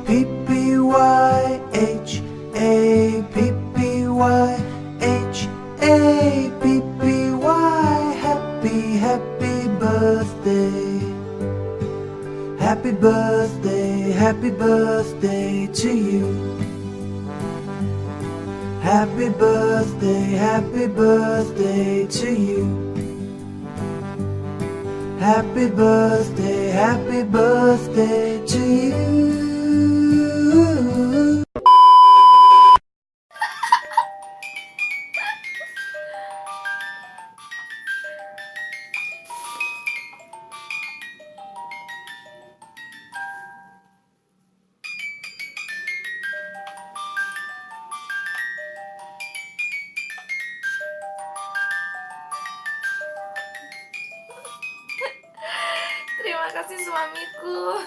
H-A-P-P-Y, H-A-P-P-Y, H-A-P-P-Y. Happy, happy birthday. Happy birthday, happy birthday to you. Happy birthday to you. Happy birthday to you. Terima kasih suamiku.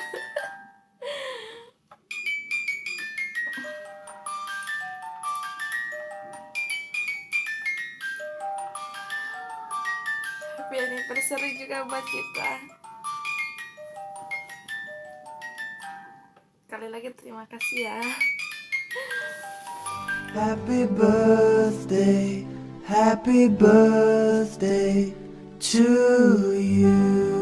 Happy anniversary juga buat kita. Sekali lagi terima kasih ya. Happy birthday to you.